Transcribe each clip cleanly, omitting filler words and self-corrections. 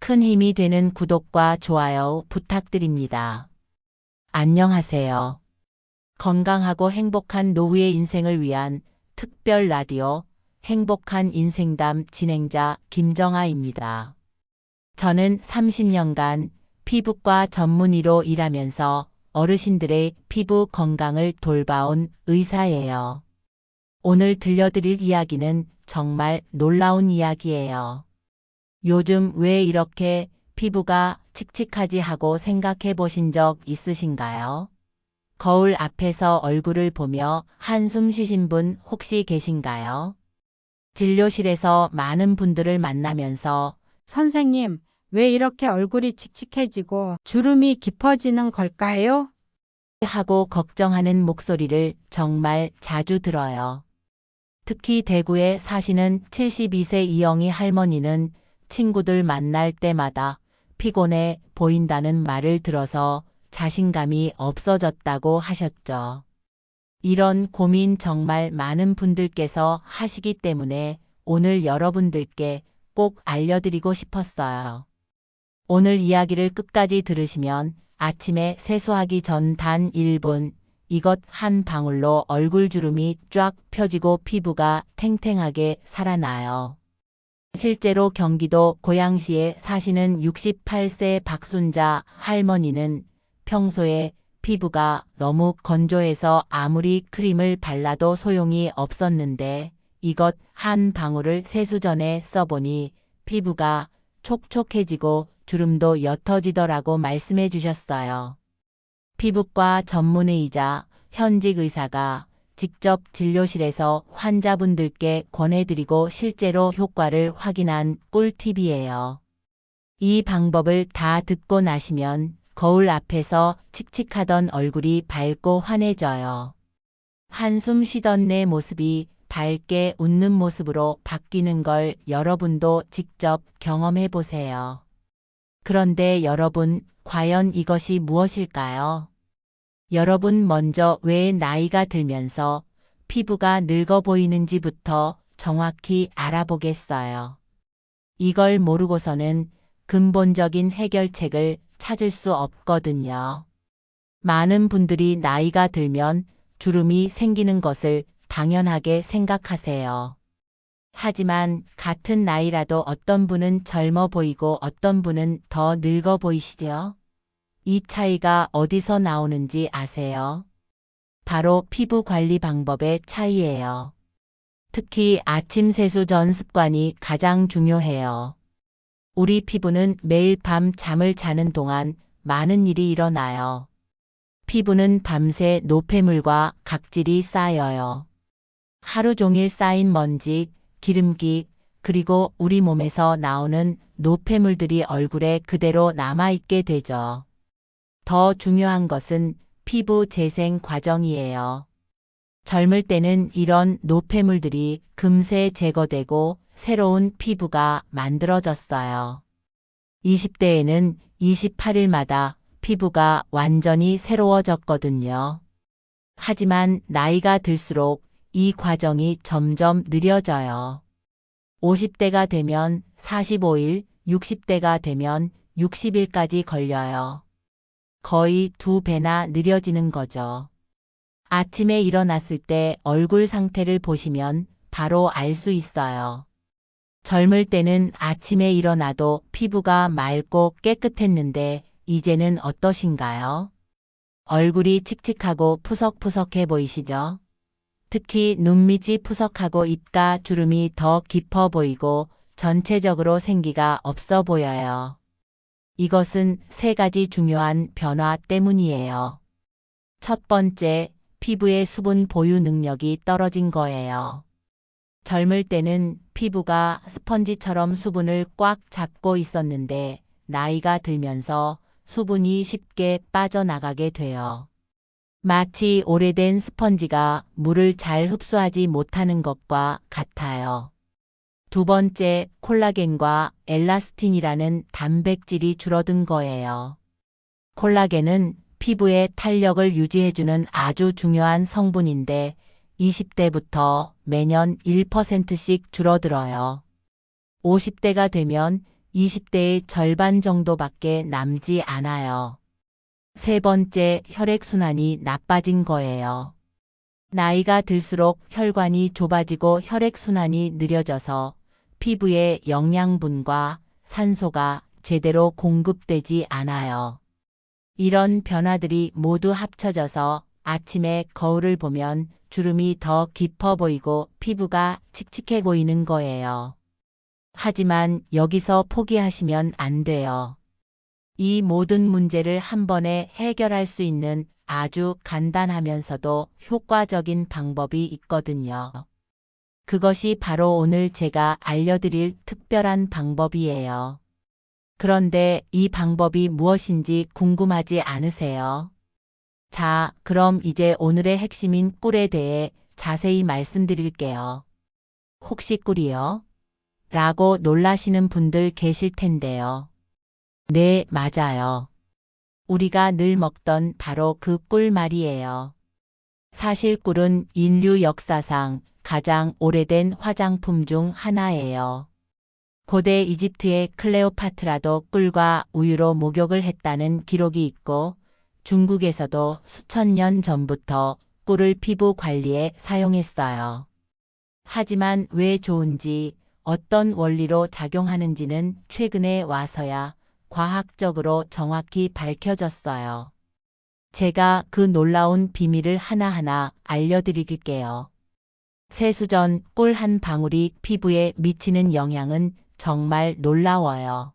큰 힘이 되는 구독과 좋아요 부탁드립니다. 안녕하세요. 건강하고 행복한 노후의 인생을 위한 특별 라디오 행복한 인생담 진행자 김정아입니다. 저는 30년간 피부과 전문의로 일하면서 어르신들의 피부 건강을 돌봐온 의사예요. 오늘 들려드릴 이야기는 정말 놀라운 이야기예요. 요즘 왜 이렇게 피부가 칙칙하지 하고 생각해 보신 적 있으신가요? 거울 앞에서 얼굴을 보며 한숨 쉬신 분 혹시 계신가요? 진료실에서 많은 분들을 만나면서 선생님, 왜 이렇게 얼굴이 칙칙해지고 주름이 깊어지는 걸까요? 하고 걱정하는 목소리를 정말 자주 들어요. 특히 대구에 사시는 72세 이영희 할머니는 친구들 만날 때마다 피곤해 보인다는 말을 들어서 자신감이 없어졌다고 하셨죠. 이런 고민 정말 많은 분들께서 하시기 때문에 오늘 여러분들께 꼭 알려드리고 싶었어요. 오늘 이야기를 끝까지 들으시면 아침에 세수하기 전 단 1분 이것 한 방울로 얼굴 주름이 쫙 펴지고 피부가 탱탱하게 살아나요. 실제로 경기도 고양시에 사시는 68세 박순자 할머니는 평소에 피부가 너무 건조해서 아무리 크림을 발라도 소용이 없었는데 이것 한 방울을 세수 전에 써보니 피부가 촉촉해지고 주름도 옅어지더라고 말씀해 주셨어요. 피부과 전문의이자 현직 의사가 직접 진료실에서 환자분들께 권해드리고 실제로 효과를 확인한 꿀팁이에요. 이 방법을 다 듣고 나시면 거울 앞에서 칙칙하던 얼굴이 밝고 환해져요. 한숨 쉬던 내 모습이 밝게 웃는 모습으로 바뀌는 걸 여러분도 직접 경험해 보세요. 그런데 여러분, 과연 이것이 무엇일까요? 여러분 먼저 왜 나이가 들면서 피부가 늙어 보이는지부터 정확히 알아보겠어요. 이걸 모르고서는 근본적인 해결책을 찾을 수 없거든요. 많은 분들이 나이가 들면 주름이 생기는 것을 당연하게 생각하세요. 하지만 같은 나이라도 어떤 분은 젊어 보이고 어떤 분은 더 늙어 보이시죠? 이 차이가 어디서 나오는지 아세요? 바로 피부 관리 방법의 차이예요. 특히 아침 세수 전 습관이 가장 중요해요. 우리 피부는 매일 밤 잠을 자는 동안 많은 일이 일어나요. 피부는 밤새 노폐물과 각질이 쌓여요. 하루 종일 쌓인 먼지, 기름기, 그리고 우리 몸에서 나오는 노폐물들이 얼굴에 그대로 남아있게 되죠. 더 중요한 것은 피부 재생 과정이에요. 젊을 때는 이런 노폐물들이 금세 제거되고 새로운 피부가 만들어졌어요. 20대에는 28일마다 피부가 완전히 새로워졌거든요. 하지만 나이가 들수록 이 과정이 점점 느려져요. 50대가 되면 45일, 60대가 되면 60일까지 걸려요. 거의 2배나 느려지는 거죠. 아침에 일어났을 때 얼굴 상태를 보시면 바로 알 수 있어요. 젊을 때는 아침에 일어나도 피부가 맑고 깨끗했는데 이제는 어떠신가요? 얼굴이 칙칙하고 푸석푸석해 보이시죠? 특히 눈밑이 푸석하고 입가 주름이 더 깊어 보이고 전체적으로 생기가 없어 보여요. 이것은 3가지 중요한 변화 때문이에요. 첫 번째, 피부의 수분 보유 능력이 떨어진 거예요. 젊을 때는 피부가 스펀지처럼 수분을 꽉 잡고 있었는데 나이가 들면서 수분이 쉽게 빠져나가게 돼요. 마치 오래된 스펀지가 물을 잘 흡수하지 못하는 것과 같아요. 두 번째, 콜라겐과 엘라스틴이라는 단백질이 줄어든 거예요. 콜라겐은 피부의 탄력을 유지해주는 아주 중요한 성분인데 20대부터 매년 1%씩 줄어들어요. 50대가 되면 20대의 절반 정도밖에 남지 않아요. 세 번째, 혈액순환이 나빠진 거예요. 나이가 들수록 혈관이 좁아지고 혈액순환이 느려져서 피부에 영양분과 산소가 제대로 공급되지 않아요. 이런 변화들이 모두 합쳐져서 아침에 거울을 보면 주름이 더 깊어 보이고 피부가 칙칙해 보이는 거예요. 하지만 여기서 포기하시면 안 돼요. 이 모든 문제를 한 번에 해결할 수 있는 아주 간단하면서도 효과적인 방법이 있거든요. 그것이 바로 오늘 제가 알려드릴 특별한 방법이에요. 그런데 이 방법이 무엇인지 궁금하지 않으세요? 자, 그럼 이제 오늘의 핵심인 꿀에 대해 자세히 말씀드릴게요. 혹시 꿀이요? 라고 놀라시는 분들 계실 텐데요. 네, 맞아요. 우리가 늘 먹던 바로 그 꿀 말이에요. 사실 꿀은 인류 역사상 가장 오래된 화장품 중 하나예요. 고대 이집트의 클레오파트라도 꿀과 우유로 목욕을 했다는 기록이 있고 중국에서도 수천 년 전부터 꿀을 피부 관리에 사용했어요. 하지만 왜 좋은지, 어떤 원리로 작용하는지는 최근에 와서야 과학적으로 정확히 밝혀졌어요. 제가 그 놀라운 비밀을 하나하나 알려드릴게요. 세수 전 꿀 한 방울이 피부에 미치는 영향은 정말 놀라워요.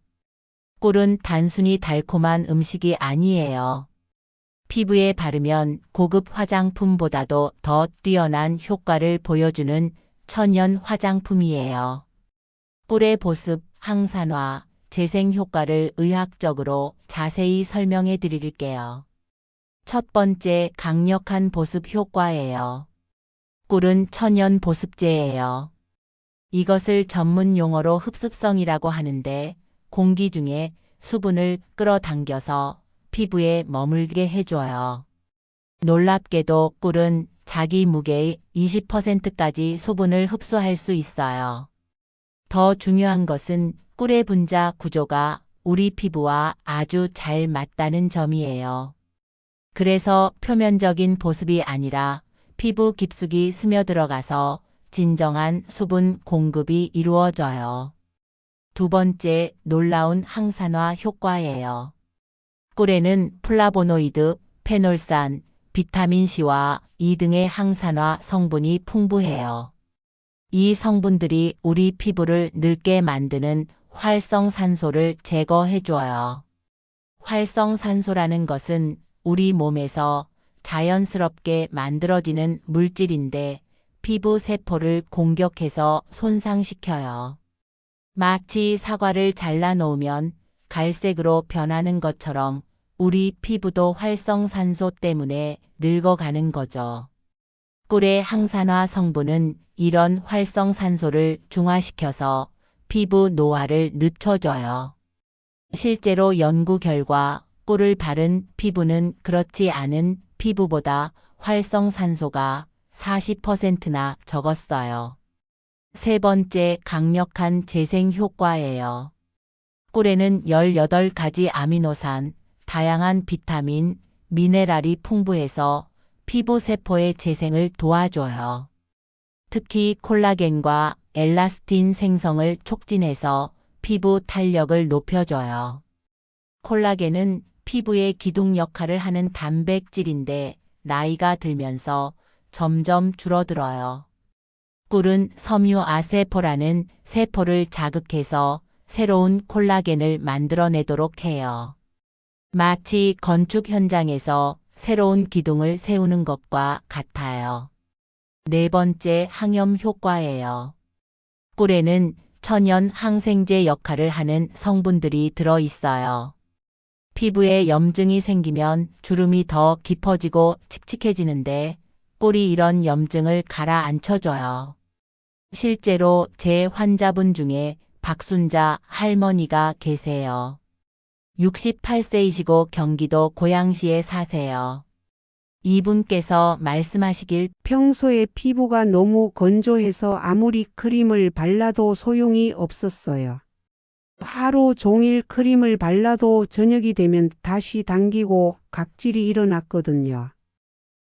꿀은 단순히 달콤한 음식이 아니에요. 피부에 바르면 고급 화장품보다도 더 뛰어난 효과를 보여주는 천연 화장품이에요. 꿀의 보습, 항산화, 재생 효과를 의학적으로 자세히 설명해 드릴게요. 첫 번째, 강력한 보습 효과예요. 꿀은 천연 보습제예요. 이것을 전문 용어로 흡습성이라고 하는데 공기 중에 수분을 끌어당겨서 피부에 머물게 해줘요. 놀랍게도 꿀은 자기 무게의 20%까지 수분을 흡수할 수 있어요. 더 중요한 것은 꿀의 분자 구조가 우리 피부와 아주 잘 맞다는 점이에요. 그래서 표면적인 보습이 아니라 피부 깊숙이 스며들어가서 진정한 수분 공급이 이루어져요. 두 번째, 놀라운 항산화 효과예요. 꿀에는 플라보노이드, 페놀산, 비타민C와 E 등의 항산화 성분이 풍부해요. 이 성분들이 우리 피부를 늙게 만드는 활성산소를 제거해줘요. 활성산소라는 것은 우리 몸에서 자연스럽게 만들어지는 물질인데 피부 세포를 공격해서 손상시켜요. 마치 사과를 잘라 놓으면 갈색으로 변하는 것처럼 우리 피부도 활성산소 때문에 늙어가는 거죠. 꿀의 항산화 성분은 이런 활성산소를 중화시켜서 피부 노화를 늦춰줘요. 실제로 연구 결과 꿀을 바른 피부는 그렇지 않은 피부보다 활성산소가 40%나 적었어요. 세 번째, 강력한 재생 효과예요. 꿀에는 18가지 아미노산, 다양한 비타민, 미네랄이 풍부해서 피부 세포의 재생을 도와줘요. 특히 콜라겐과 엘라스틴 생성을 촉진해서 피부 탄력을 높여줘요. 콜라겐은 피부의 기둥 역할을 하는 단백질인데 나이가 들면서 점점 줄어들어요. 꿀은 섬유아세포라는 세포를 자극해서 새로운 콜라겐을 만들어내도록 해요. 마치 건축 현장에서 새로운 기둥을 세우는 것과 같아요. 네 번째, 항염 효과예요. 꿀에는 천연 항생제 역할을 하는 성분들이 들어 있어요. 피부에 염증이 생기면 주름이 더 깊어지고 칙칙해지는데 꿀이 이런 염증을 가라앉혀줘요. 실제로 제 환자분 중에 박순자 할머니가 계세요. 68세이시고 경기도 고양시에 사세요. 이분께서 말씀하시길 평소에 피부가 너무 건조해서 아무리 크림을 발라도 소용이 없었어요. 하루 종일 크림을 발라도 저녁이 되면 다시 당기고 각질이 일어났거든요.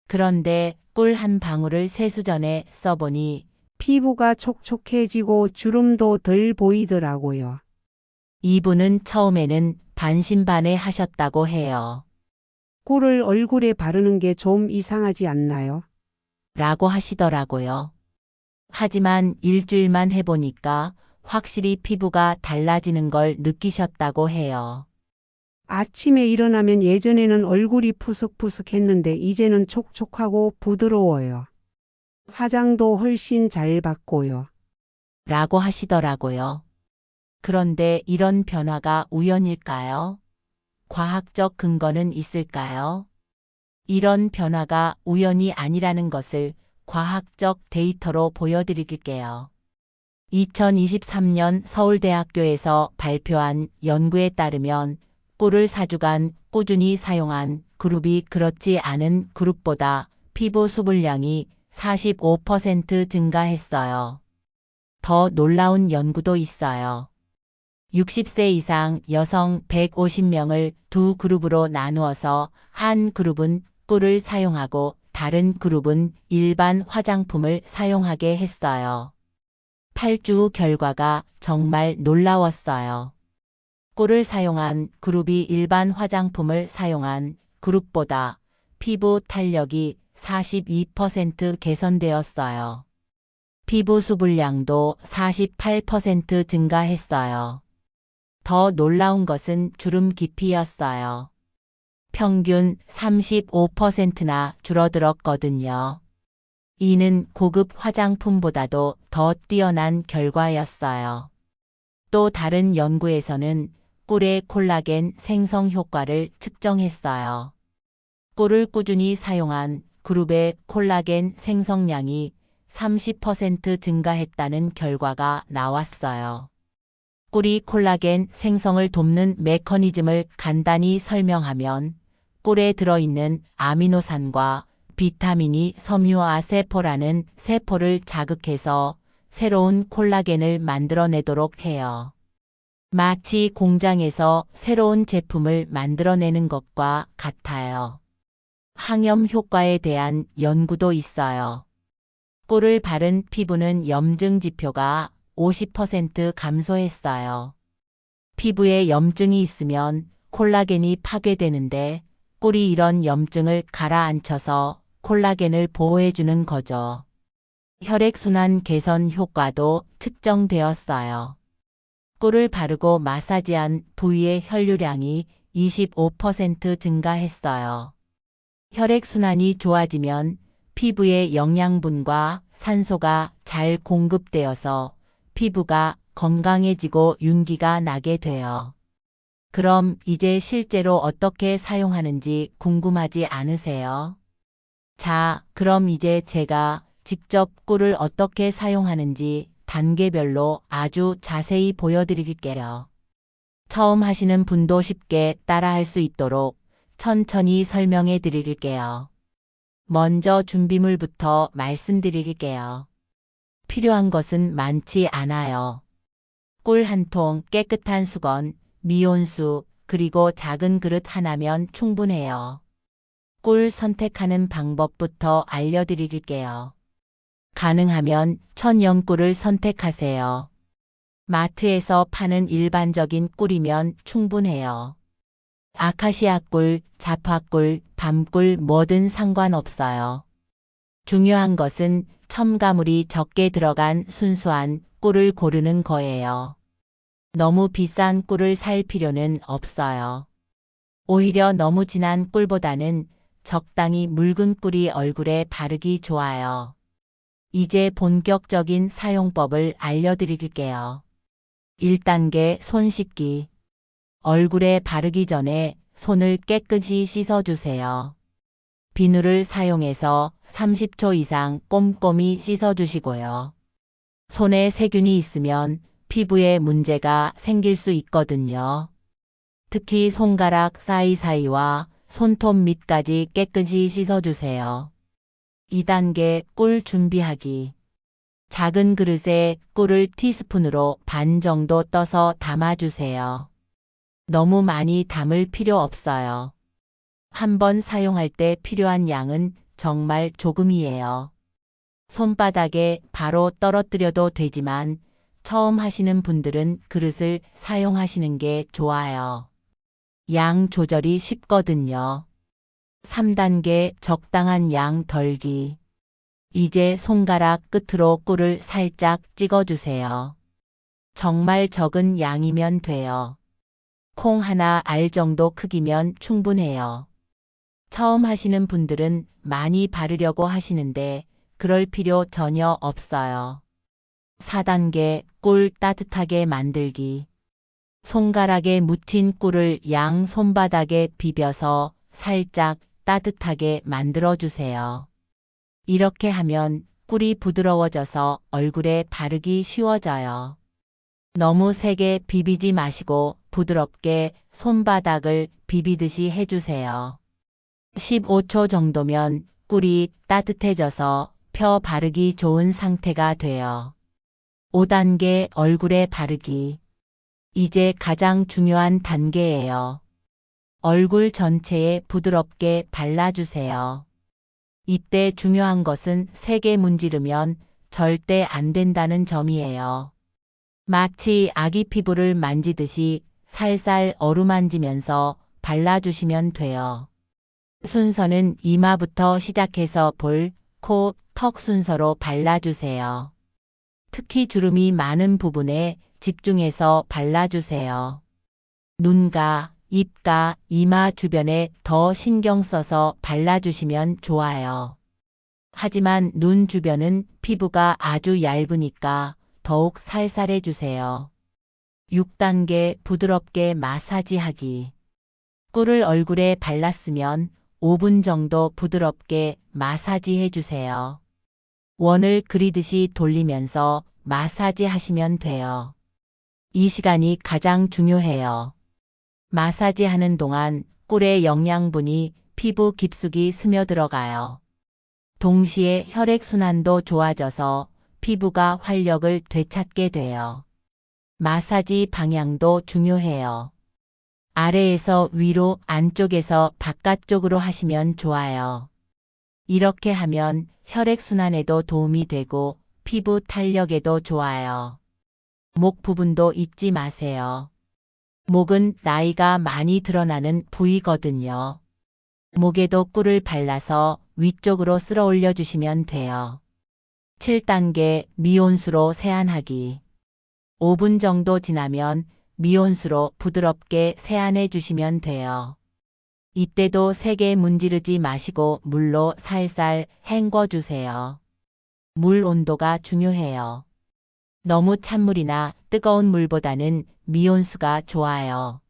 그런데 꿀 한 방울을 세수전에 써보니 피부가 촉촉해지고 주름도 덜 보이더라고요. 이분은 처음에는 반신반의 하셨다고 해요. 꿀을 얼굴에 바르는 게 좀 이상하지 않나요? 라고 하시더라고요. 하지만 일주일만 해보니까 확실히 피부가 달라지는 걸 느끼셨다고 해요. 아침에 일어나면 예전에는 얼굴이 푸석푸석했는데 이제는 촉촉하고 부드러워요. 화장도 훨씬 잘 받고요. 라고 하시더라고요. 그런데 이런 변화가 우연일까요? 과학적 근거는 있을까요? 이런 변화가 우연이 아니라는 것을 과학적 데이터로 보여드릴게요. 2023년 서울대학교에서 발표한 연구에 따르면 꿀을 4주간 꾸준히 사용한 그룹이 그렇지 않은 그룹보다 피부 수분량이 45% 증가했어요. 더 놀라운 연구도 있어요. 60세 이상 여성 150명을 두 그룹으로 나누어서 한 그룹은 꿀을 사용하고 다른 그룹은 일반 화장품을 사용하게 했어요. 8주 후 결과가 정말 놀라웠어요. 꿀을 사용한 그룹이 일반 화장품을 사용한 그룹보다 피부 탄력이 42% 개선되었어요. 피부 수분량도 48% 증가했어요. 더 놀라운 것은 주름 깊이였어요. 평균 35%나 줄어들었거든요. 이는 고급 화장품보다도 더 뛰어난 결과였어요. 또 다른 연구에서는 꿀의 콜라겐 생성 효과를 측정했어요. 꿀을 꾸준히 사용한 그룹의 콜라겐 생성량이 30% 증가했다는 결과가 나왔어요. 꿀이 콜라겐 생성을 돕는 메커니즘을 간단히 설명하면 꿀에 들어있는 아미노산과 비타민이 섬유아세포라는 세포를 자극해서 새로운 콜라겐을 만들어내도록 해요. 마치 공장에서 새로운 제품을 만들어내는 것과 같아요. 항염 효과에 대한 연구도 있어요. 꿀을 바른 피부는 염증 지표가 50% 감소했어요. 피부에 염증이 있으면 콜라겐이 파괴되는데 꿀이 이런 염증을 가라앉혀서 콜라겐을 보호해주는 거죠. 혈액순환 개선 효과도 측정되었어요. 꿀을 바르고 마사지한 부위의 혈류량이 25% 증가했어요. 혈액순환이 좋아지면 피부에 영양분과 산소가 잘 공급되어서 피부가 건강해지고 윤기가 나게 돼요. 그럼 이제 실제로 어떻게 사용하는지 궁금하지 않으세요? 자, 그럼 이제 제가 직접 꿀을 어떻게 사용하는지 단계별로 아주 자세히 보여드릴게요. 처음 하시는 분도 쉽게 따라할 수 있도록 천천히 설명해 드릴게요. 먼저 준비물부터 말씀드릴게요. 필요한 것은 많지 않아요. 꿀 한 통, 깨끗한 수건, 미온수, 그리고 작은 그릇 하나면 충분해요. 꿀 선택하는 방법부터 알려드릴게요. 가능하면 천연꿀을 선택하세요. 마트에서 파는 일반적인 꿀이면 충분해요. 아카시아 꿀, 자파꿀, 밤꿀 뭐든 상관없어요. 중요한 것은 첨가물이 적게 들어간 순수한 꿀을 고르는 거예요. 너무 비싼 꿀을 살 필요는 없어요. 오히려 너무 진한 꿀보다는 적당히 묽은 꿀이 얼굴에 바르기 좋아요. 이제 본격적인 사용법을 알려드릴게요. 1단계 손 씻기. 얼굴에 바르기 전에 손을 깨끗이 씻어주세요. 비누를 사용해서 30초 이상 꼼꼼히 씻어주시고요. 손에 세균이 있으면 피부에 문제가 생길 수 있거든요. 특히 손가락 사이사이와 손톱 밑까지 깨끗이 씻어주세요. 2단계 꿀 준비하기. 작은 그릇에 꿀을 티스푼으로 반 정도 떠서 담아주세요. 너무 많이 담을 필요 없어요. 한 번 사용할 때 필요한 양은 정말 조금이에요. 손바닥에 바로 떨어뜨려도 되지만 처음 하시는 분들은 그릇을 사용하시는 게 좋아요. 양 조절이 쉽거든요. 3단계 적당한 양 덜기. 이제 손가락 끝으로 꿀을 살짝 찍어주세요. 정말 적은 양이면 돼요. 콩 하나 알 정도 크기면 충분해요. 처음 하시는 분들은 많이 바르려고 하시는데 그럴 필요 전혀 없어요. 4단계 꿀 따뜻하게 만들기. 손가락에 묻힌 꿀을 양 손바닥에 비벼서 살짝 따뜻하게 만들어주세요. 이렇게 하면 꿀이 부드러워져서 얼굴에 바르기 쉬워져요. 너무 세게 비비지 마시고 부드럽게 손바닥을 비비듯이 해주세요. 15초 정도면 꿀이 따뜻해져서 펴 바르기 좋은 상태가 돼요. 5단계 얼굴에 바르기. 이제 가장 중요한 단계예요. 얼굴 전체에 부드럽게 발라주세요. 이때 중요한 것은 세게 문지르면 절대 안 된다는 점이에요. 마치 아기 피부를 만지듯이 살살 어루만지면서 발라주시면 돼요. 순서는 이마부터 시작해서 볼, 코, 턱 순서로 발라주세요. 특히 주름이 많은 부분에 집중해서 발라주세요. 눈가, 입가, 이마 주변에 더 신경 써서 발라주시면 좋아요. 하지만 눈 주변은 피부가 아주 얇으니까 더욱 살살해주세요. 6단계 부드럽게 마사지하기. 꿀을 얼굴에 발랐으면 5분 정도 부드럽게 마사지해주세요. 원을 그리듯이 돌리면서 마사지 하시면 돼요. 이 시간이 가장 중요해요. 마사지 하는 동안 꿀의 영양분이 피부 깊숙이 스며들어가요. 동시에 혈액순환도 좋아져서 피부가 활력을 되찾게 돼요. 마사지 방향도 중요해요. 아래에서 위로, 안쪽에서 바깥쪽으로 하시면 좋아요. 이렇게 하면 혈액순환에도 도움이 되고 피부 탄력에도 좋아요. 목 부분도 잊지 마세요. 목은 나이가 많이 드러나는 부위거든요. 목에도 꿀을 발라서 위쪽으로 쓸어 올려주시면 돼요. 7단계 미온수로 세안하기. 5분 정도 지나면 미온수로 부드럽게 세안해 주시면 돼요. 이때도 세게 문지르지 마시고 물로 살살 헹궈 주세요. 물 온도가 중요해요. 너무 찬물이나 뜨거운 물보다는 미온수가 좋아요.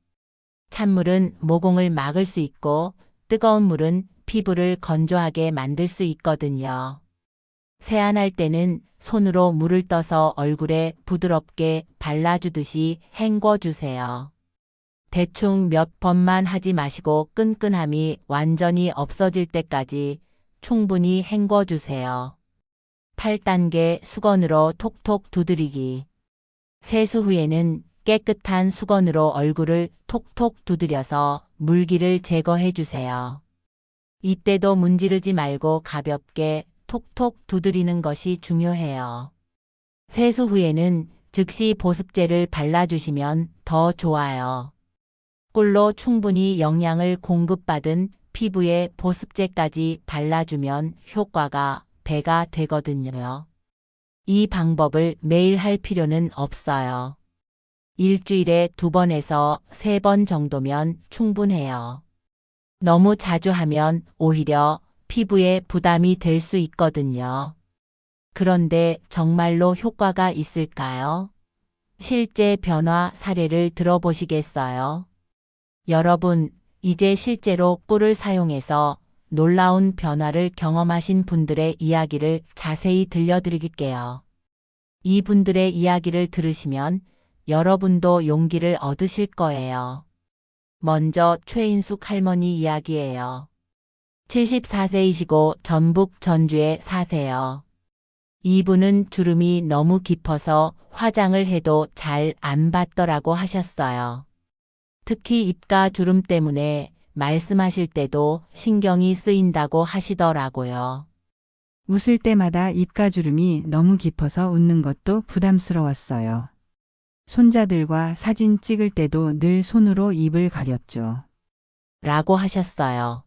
찬물은 모공을 막을 수 있고 뜨거운 물은 피부를 건조하게 만들 수 있거든요. 세안할 때는 손으로 물을 떠서 얼굴에 부드럽게 발라주듯이 헹궈주세요. 대충 몇 번만 하지 마시고 끈끈함이 완전히 없어질 때까지 충분히 헹궈주세요. 8단계 수건으로 톡톡 두드리기. 세수 후에는 깨끗한 수건으로 얼굴을 톡톡 두드려서 물기를 제거해 주세요. 이때도 문지르지 말고 가볍게 톡톡 두드리는 것이 중요해요. 세수 후에는 즉시 보습제를 발라주시면 더 좋아요. 꿀로 충분히 영양을 공급받은 피부에 보습제까지 발라주면 효과가 배가 되거든요. 이 방법을 매일 할 필요는 없어요. 일주일에 2번에서 3번 정도면 충분해요. 너무 자주 하면 오히려 피부에 부담이 될 수 있거든요. 그런데 정말로 효과가 있을까요? 실제 변화 사례를 들어보시겠어요? 여러분, 이제 실제로 꿀을 사용해서 놀라운 변화를 경험하신 분들의 이야기를 자세히 들려드릴게요. 이분들의 이야기를 들으시면 여러분도 용기를 얻으실 거예요. 먼저 최인숙 할머니 이야기예요. 74세이시고 전북 전주에 사세요. 이분은 주름이 너무 깊어서 화장을 해도 잘 안 받더라고 하셨어요. 특히 입가 주름 때문에 말씀하실 때도 신경이 쓰인다고 하시더라고요. 웃을 때마다 입가주름이 너무 깊어서 웃는 것도 부담스러웠어요. 손자들과 사진 찍을 때도 늘 손으로 입을 가렸죠. 라고 하셨어요.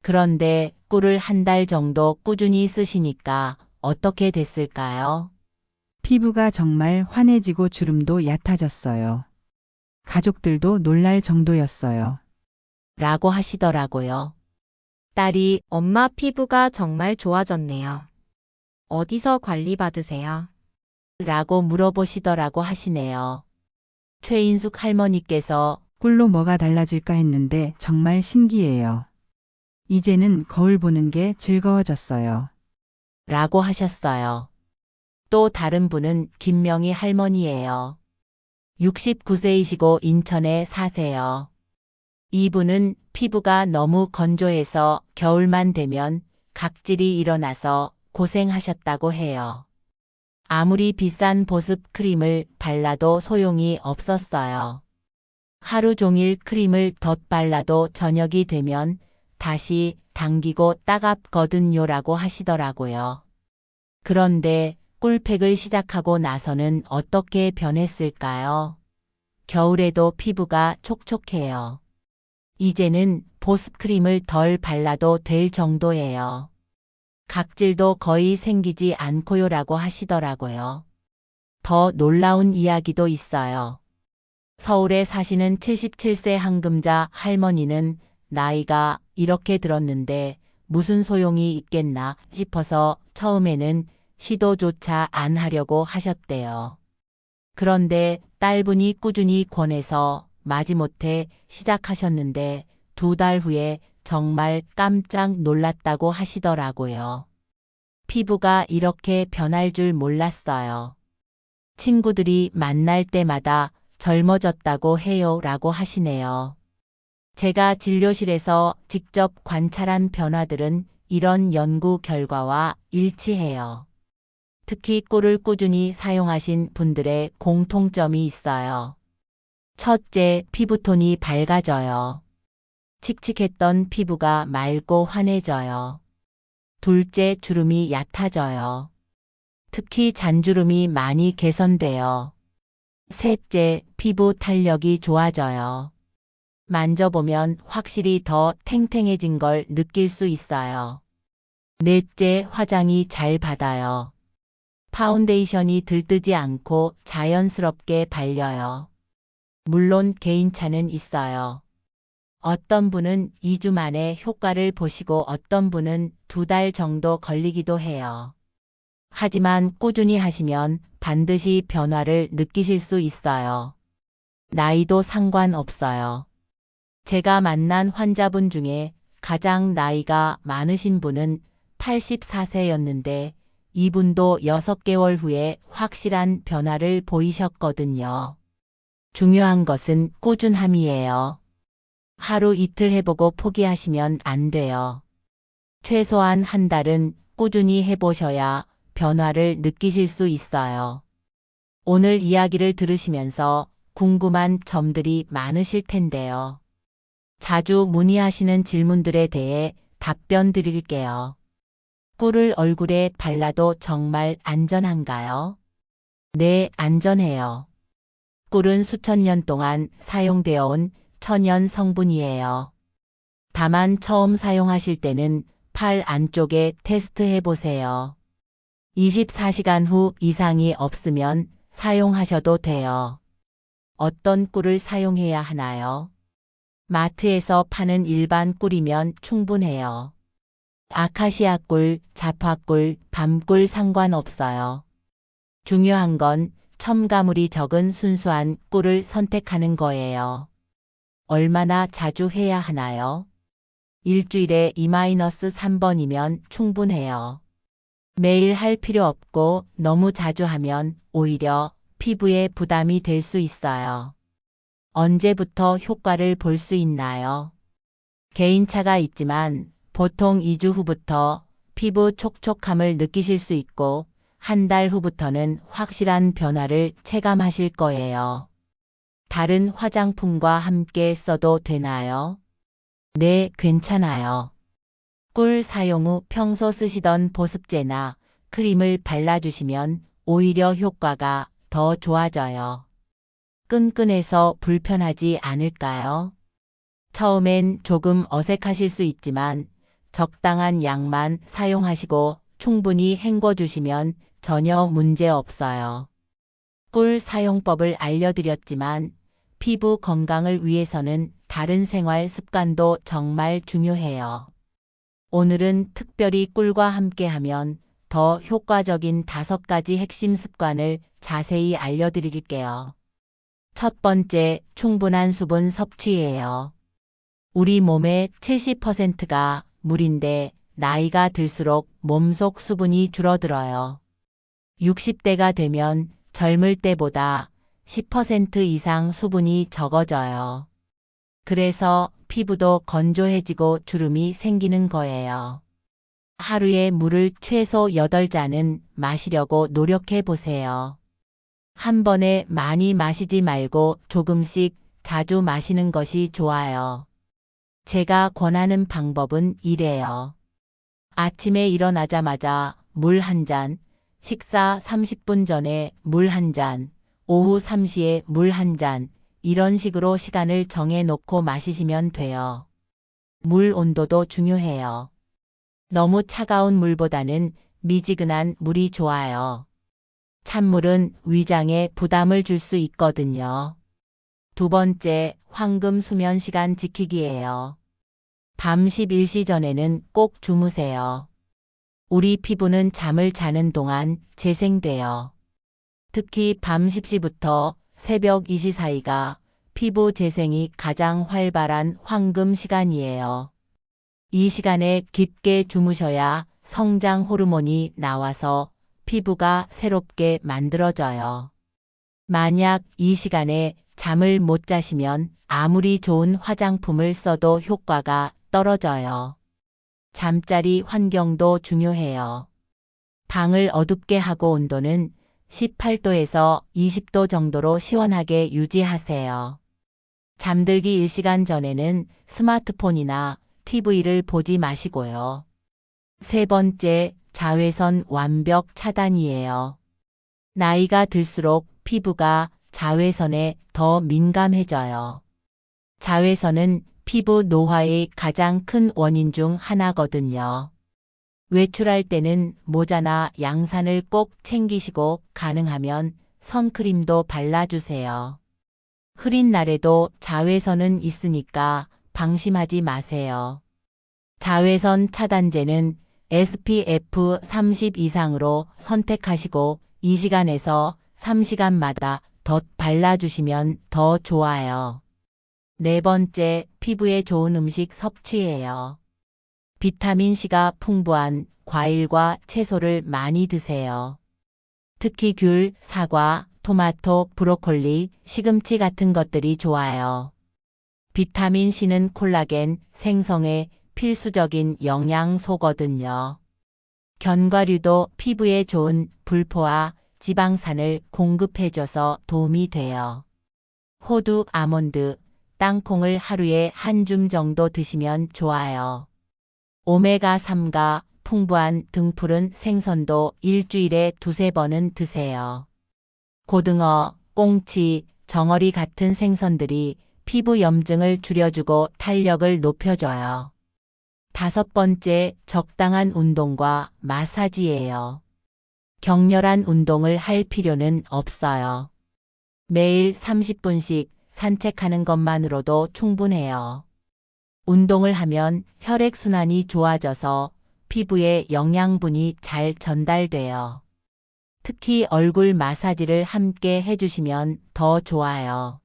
그런데 꿀을 한 달 정도 꾸준히 쓰시니까 어떻게 됐을까요? 피부가 정말 환해지고 주름도 얕아졌어요. 가족들도 놀랄 정도였어요. 라고 하시더라고요. 딸이 엄마 피부가 정말 좋아졌네요. 어디서 관리 받으세요? 라고 물어보시더라고 하시네요. 최인숙 할머니께서 꿀로 뭐가 달라질까 했는데 정말 신기해요. 이제는 거울 보는 게 즐거워졌어요. 라고 하셨어요. 또 다른 분은 김명희 할머니예요. 69세이시고 인천에 사세요. 이분은 피부가 너무 건조해서 겨울만 되면 각질이 일어나서 고생하셨다고 해요. 아무리 비싼 보습 크림을 발라도 소용이 없었어요. 하루 종일 크림을 덧발라도 저녁이 되면 다시 당기고 따갑거든요라고 하시더라고요. 그런데 꿀팩을 시작하고 나서는 어떻게 변했을까요? 겨울에도 피부가 촉촉해요. 이제는 보습크림을 덜 발라도 될 정도예요. 각질도 거의 생기지 않고요라고 하시더라고요. 더 놀라운 이야기도 있어요. 서울에 사시는 77세 한금자 할머니는 나이가 이렇게 들었는데 무슨 소용이 있겠나 싶어서 처음에는 시도조차 안 하려고 하셨대요. 그런데 딸분이 꾸준히 권해서 마지못해 시작하셨는데 2달 후에 정말 깜짝 놀랐다고 하시더라고요. 피부가 이렇게 변할 줄 몰랐어요. 친구들이 만날 때마다 젊어졌다고 해요 라고 하시네요. 제가 진료실에서 직접 관찰한 변화들은 이런 연구 결과와 일치해요. 특히 꿀을 꾸준히 사용하신 분들의 공통점이 있어요. 첫째, 피부톤이 밝아져요. 칙칙했던 피부가 맑고 환해져요. 둘째, 주름이 얕아져요. 특히 잔주름이 많이 개선돼요. 셋째, 피부 탄력이 좋아져요. 만져보면 확실히 더 탱탱해진 걸 느낄 수 있어요. 넷째, 화장이 잘 받아요. 파운데이션이 들뜨지 않고 자연스럽게 발려요. 물론 개인차는 있어요. 어떤 분은 2주 만에 효과를 보시고 어떤 분은 2달 정도 걸리기도 해요. 하지만 꾸준히 하시면 반드시 변화를 느끼실 수 있어요. 나이도 상관없어요. 제가 만난 환자분 중에 가장 나이가 많으신 분은 84세였는데 이분도 6개월 후에 확실한 변화를 보이셨거든요. 중요한 것은 꾸준함이에요. 하루 이틀 해보고 포기하시면 안 돼요. 최소한 한 달은 꾸준히 해보셔야 변화를 느끼실 수 있어요. 오늘 이야기를 들으시면서 궁금한 점들이 많으실 텐데요. 자주 문의하시는 질문들에 대해 답변 드릴게요. 꿀을 얼굴에 발라도 정말 안전한가요? 네, 안전해요. 꿀은 수천 년 동안 사용되어 온 천연 성분이에요. 다만 처음 사용하실 때는 팔 안쪽에 테스트해 보세요. 24시간 후 이상이 없으면 사용하셔도 돼요. 어떤 꿀을 사용해야 하나요? 마트에서 파는 일반 꿀이면 충분해요. 아카시아 꿀, 자파꿀, 밤꿀 상관없어요. 중요한 건 첨가물이 적은 순수한 꿀을 선택하는 거예요. 얼마나 자주 해야 하나요? 일주일에 2-3번이면 충분해요. 매일 할 필요 없고 너무 자주 하면 오히려 피부에 부담이 될 수 있어요. 언제부터 효과를 볼 수 있나요? 개인차가 있지만 보통 2주 후부터 피부 촉촉함을 느끼실 수 있고 한 달 후부터는 확실한 변화를 체감하실 거예요. 다른 화장품과 함께 써도 되나요? 네, 괜찮아요. 꿀 사용 후 평소 쓰시던 보습제나 크림을 발라주시면 오히려 효과가 더 좋아져요. 끈끈해서 불편하지 않을까요? 처음엔 조금 어색하실 수 있지만 적당한 양만 사용하시고 충분히 헹궈주시면 전혀 문제 없어요. 꿀 사용법을 알려드렸지만 피부 건강을 위해서는 다른 생활 습관도 정말 중요해요. 오늘은 특별히 꿀과 함께하면 더 효과적인 5가지 핵심 습관을 자세히 알려드릴게요. 첫 번째, 충분한 수분 섭취예요. 우리 몸의 70%가 물인데 나이가 들수록 몸속 수분이 줄어들어요. 60대가 되면 젊을 때보다 10% 이상 수분이 적어져요. 그래서 피부도 건조해지고 주름이 생기는 거예요. 하루에 물을 최소 8잔은 마시려고 노력해 보세요. 한 번에 많이 마시지 말고 조금씩 자주 마시는 것이 좋아요. 제가 권하는 방법은 이래요. 아침에 일어나자마자 물 한 잔, 식사 30분 전에 물 한 잔, 오후 3시에 물 한 잔, 이런 식으로 시간을 정해 놓고 마시시면 돼요. 물 온도도 중요해요. 너무 차가운 물보다는 미지근한 물이 좋아요. 찬물은 위장에 부담을 줄 수 있거든요. 두 번째, 황금 수면 시간 지키기예요. 밤 11시 전에는 꼭 주무세요. 우리 피부는 잠을 자는 동안 재생돼요. 특히 밤 10시부터 새벽 2시 사이가 피부 재생이 가장 활발한 황금 시간이에요. 이 시간에 깊게 주무셔야 성장 호르몬이 나와서 피부가 새롭게 만들어져요. 만약 이 시간에 잠을 못 자시면 아무리 좋은 화장품을 써도 효과가 떨어져요. 잠자리 환경도 중요해요. 방을 어둡게 하고 온도는 18도에서 20도 정도로 시원하게 유지하세요. 잠들기 1시간 전에는 스마트폰이나 TV를 보지 마시고요. 세 번째, 자외선 완벽 차단이에요. 나이가 들수록 피부가 자외선에 더 민감해져요. 자외선은 피부 노화의 가장 큰 원인 중 하나거든요. 외출할 때는 모자나 양산을 꼭 챙기시고 가능하면 선크림도 발라주세요. 흐린 날에도 자외선은 있으니까 방심하지 마세요. 자외선 차단제는 SPF 30 이상으로 선택하시고 2시간에서 3시간마다 덧 발라주시면 더 좋아요. 네 번째, 피부에 좋은 음식 섭취예요. 비타민C가 풍부한 과일과 채소를 많이 드세요. 특히 귤, 사과, 토마토, 브로콜리, 시금치 같은 것들이 좋아요. 비타민C는 콜라겐 생성에 필수적인 영양소거든요. 견과류도 피부에 좋은 불포화 지방산을 공급해줘서 도움이 돼요. 호두, 아몬드, 땅콩을 하루에 한 줌 정도 드시면 좋아요. 오메가3가 풍부한 등푸른 생선도 일주일에 2~3번은 드세요. 고등어, 꽁치, 정어리 같은 생선들이 피부 염증을 줄여주고 탄력을 높여줘요. 다섯 번째, 적당한 운동과 마사지예요. 격렬한 운동을 할 필요는 없어요. 매일 30분씩 산책하는 것만으로도 충분해요. 운동을 하면 혈액순환이 좋아져서 피부에 영양분이 잘 전달돼요. 특히 얼굴 마사지를 함께 해주시면 더 좋아요.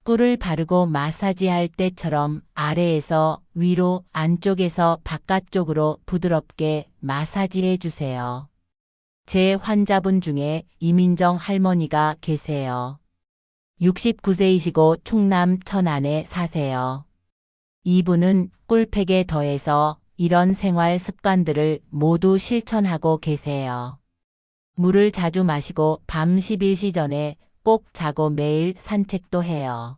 꿀을 바르고 마사지할 때처럼 아래에서 위로, 안쪽에서 바깥쪽으로 부드럽게 마사지해 주세요. 제 환자분 중에 이민정 할머니가 계세요. 69세이시고 충남 천안에 사세요. 이분은 꿀팩에 더해서 이런 생활 습관들을 모두 실천하고 계세요. 물을 자주 마시고 밤 11시 전에 꼭 자고 매일 산책도 해요.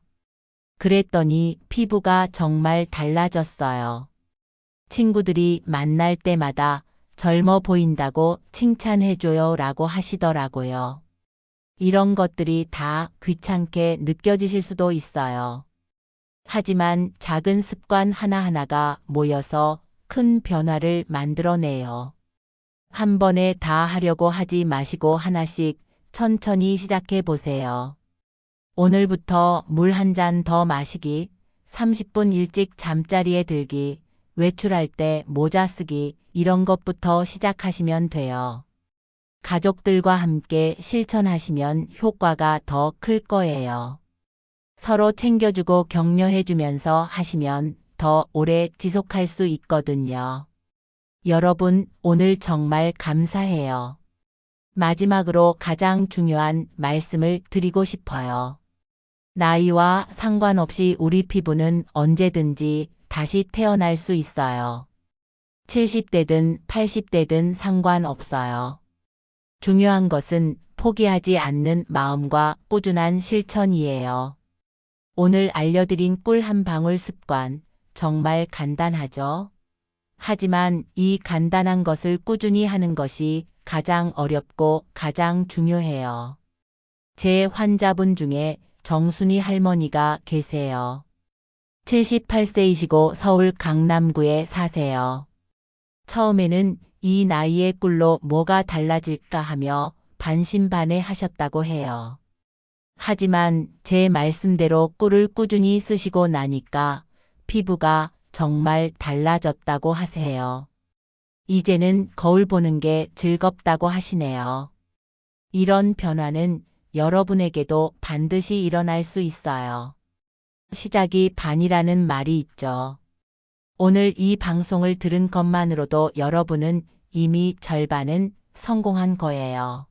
그랬더니 피부가 정말 달라졌어요. 친구들이 만날 때마다 젊어 보인다고 칭찬해줘요 라고 하시더라고요. 이런 것들이 다 귀찮게 느껴지실 수도 있어요. 하지만 작은 습관 하나하나가 모여서 큰 변화를 만들어내요. 한 번에 다 하려고 하지 마시고 하나씩 천천히 시작해 보세요. 오늘부터 물 한 잔 더 마시기, 30분 일찍 잠자리에 들기, 외출할 때 모자 쓰기, 이런 것부터 시작하시면 돼요. 가족들과 함께 실천하시면 효과가 더 클 거예요. 서로 챙겨주고 격려해주면서 하시면 더 오래 지속할 수 있거든요. 여러분, 오늘 정말 감사해요. 마지막으로 가장 중요한 말씀을 드리고 싶어요. 나이와 상관없이 우리 피부는 언제든지 다시 태어날 수 있어요. 70대든 80대든 상관없어요. 중요한 것은 포기하지 않는 마음과 꾸준한 실천이에요. 오늘 알려드린 꿀 한 방울 습관, 정말 간단하죠? 하지만 이 간단한 것을 꾸준히 하는 것이 가장 어렵고 가장 중요해요. 제 환자분 중에 정순이 할머니가 계세요. 78세이시고 서울 강남구에 사세요. 처음에는 이 나이의 꿀로 뭐가 달라질까 하며 반신반의 하셨다고 해요. 하지만 제 말씀대로 꿀을 꾸준히 쓰시고 나니까 피부가 정말 달라졌다고 하세요. 이제는 거울 보는 게 즐겁다고 하시네요. 이런 변화는 여러분에게도 반드시 일어날 수 있어요. 시작이 반이라는 말이 있죠. 오늘 이 방송을 들은 것만으로도 여러분은 이미 절반은 성공한 거예요.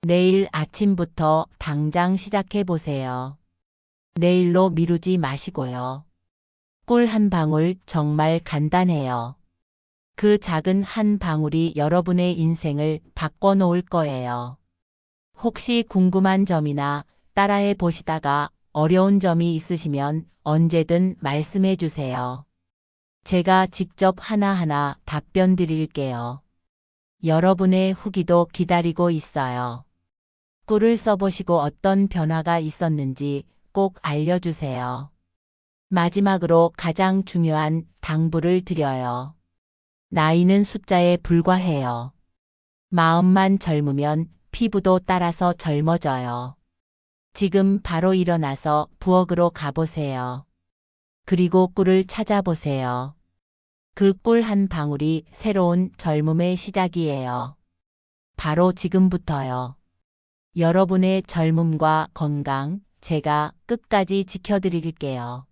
내일 아침부터 당장 시작해 보세요. 내일로 미루지 마시고요. 꿀 한 방울 정말 간단해요. 그 작은 한 방울이 여러분의 인생을 바꿔놓을 거예요. 혹시 궁금한 점이나 따라해 보시다가 어려운 점이 있으시면 언제든 말씀해 주세요. 제가 직접 하나하나 답변 드릴게요. 여러분의 후기도 기다리고 있어요. 꿀을 써보시고 어떤 변화가 있었는지 꼭 알려주세요. 마지막으로 가장 중요한 당부를 드려요. 나이는 숫자에 불과해요. 마음만 젊으면 피부도 따라서 젊어져요. 지금 바로 일어나서 부엌으로 가보세요. 그리고 꿀을 찾아보세요. 그 꿀 한 방울이 새로운 젊음의 시작이에요. 바로 지금부터요. 여러분의 젊음과 건강, 제가 끝까지 지켜드릴게요.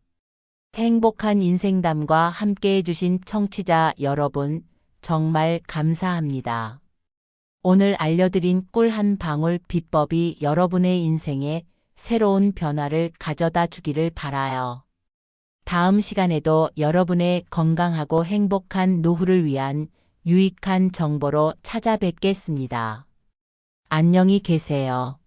행복한 인생담과 함께 해주신 청취자 여러분, 정말 감사합니다. 오늘 알려드린 꿀 한 방울 비법이 여러분의 인생에 새로운 변화를 가져다 주기를 바라요. 다음 시간에도 여러분의 건강하고 행복한 노후를 위한 유익한 정보로 찾아뵙겠습니다. 안녕히 계세요.